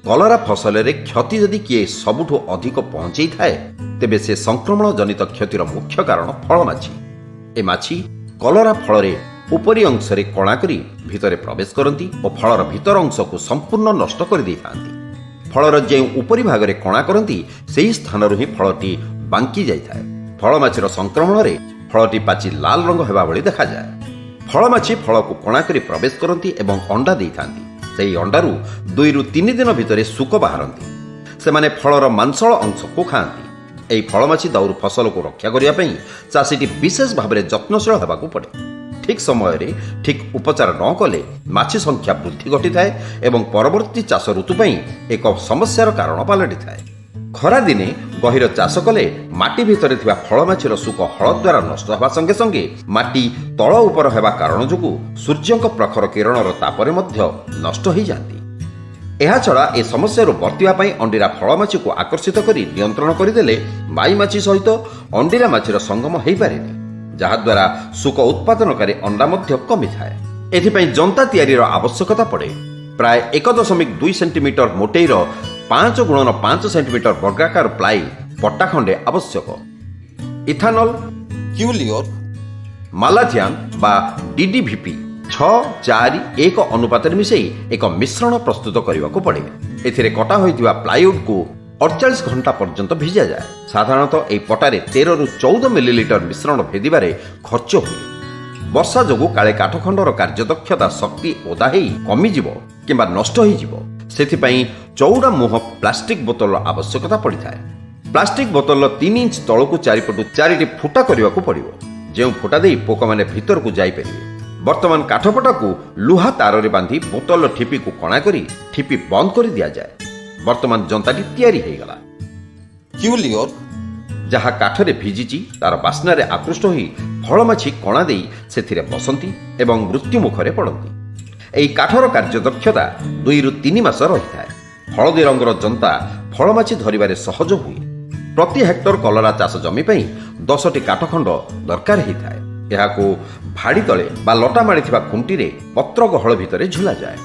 कलरा फसल रे क्षति यदि किए सबुठु अधिक पहुंचाई थाए तेबे से संक्रमण जनित क्षतिर मुख्य कारण फलमाछी। ए माछी कलरा फल रे उपरी अंश रे कणा करी भितरे प्रवेश करती और फलर भितर अंश को संपूर्ण नष्ट कर दै थांती। फलर जे उपरी भाग रे कणा करती सेही स्थान ही फलटी बांकी जाय थाए। फलमाछीर संक्रमण रे फलटी पाची लाल रंग हेबा भली देखा जाए। फलमाछी फल को कणा करी प्रवेश करती एवं अंडा दै थांती। सेही अंडारू 2 ରୁ 3 दिन भितरे सुक बाहरती। सेमाने फलर मांसल अंश को खाती। एही फलमाछी दाउरू फसल को रक्षा करिया पई चाषीटी विशेष भाव में यत्नशील हेबाकू पड़े। ठीक समय रे ठीक उपचार न कले माछी संख्या वृद्धि घटी थाए एवं परवर्ती चाष ऋतु पई एक समस्यार कारण पलटि थाए। खरा दिने गहिर चाष कले माटी भितरे थिबा फलमाछीर सुक हल द्वारा नष्ट हेबा संगे संगे माटी तळ उपर हेबा कारण जोगु सूर्यंक प्रखर किरणर तापरे मध्य नष्ट हो जाती। एहा छड़ा ए समस्या बर्तिबा पई अंडीरा फलमाछी को आकर्षित करी नियंत्रण करदेले माई माछी सहित अंडीरा माछीर संगम हेई पारेनी, जहा द्वारा सुक उत्पादनकारी अंडा मध्य कमी थाए। एथिपई जंता तैयारीर आवश्यकता पड़े। प्राय 1.2 सेंटीमीटर मोटेईर 5 × 5 सेंटीमीटर वर्गाकार प्लाई पट्टा खंडे आवश्यक। इथानल, क्यूलियोर, मालाथियान बा डीडीवीपी 6:4:1 अनुपात मिसई एक मिश्रण प्रस्तुत करने को पड़े। एथिरे कटा होइतिबा प्लाईवुड को 48 घंटा पर्यंत भिजा जाए। साधारणतः यह पटारे 13 ରୁ 14 मिलीलिटर मिश्रण भेदिबारे खर्च हुए। वर्षा जोगु काले काठखंडर कार्यदक्षता शक्ति ओदा हेई कमिजिब किंबा नष्ट होइजिब। सेथिपई चौड़ा मुह प्लास्टिक बोतल आवश्यकता पड़ी थाए। प्लास्टिक बोतल 3 इंच तलकू 4 फुट 4 फुटा करने को पड़ो, जो फुटा दे पोक मैंने भीतर को जापर। वर्तमान काठपटा को लुहा तार बांधी बोतल ठिपी को कणा करी ठिपी बंद कर दि जाए। वर्तमान जंताटी तैयारी हो गला। क्यूलियोर जहाँ काठरे भिजिची तार बास्नारे आकृष्ट होई फलमाछी कणा देई सेथिरे बसंती एवं मृत्यु मुखरे पड़ती। एही काठर कार्यदक्षता 2 ରୁ 3 मास रही थाए। हलदी रंगर जंता फलमाछी धरिबारे सहज हुए। प्रति हेक्टर कलरा चाष जमी पई 10ଟି काठखंड दरकार होता है। यह भाड़ी तले बा लटा माड़ी खुंटी पत्र गहल भितर झुला जाए।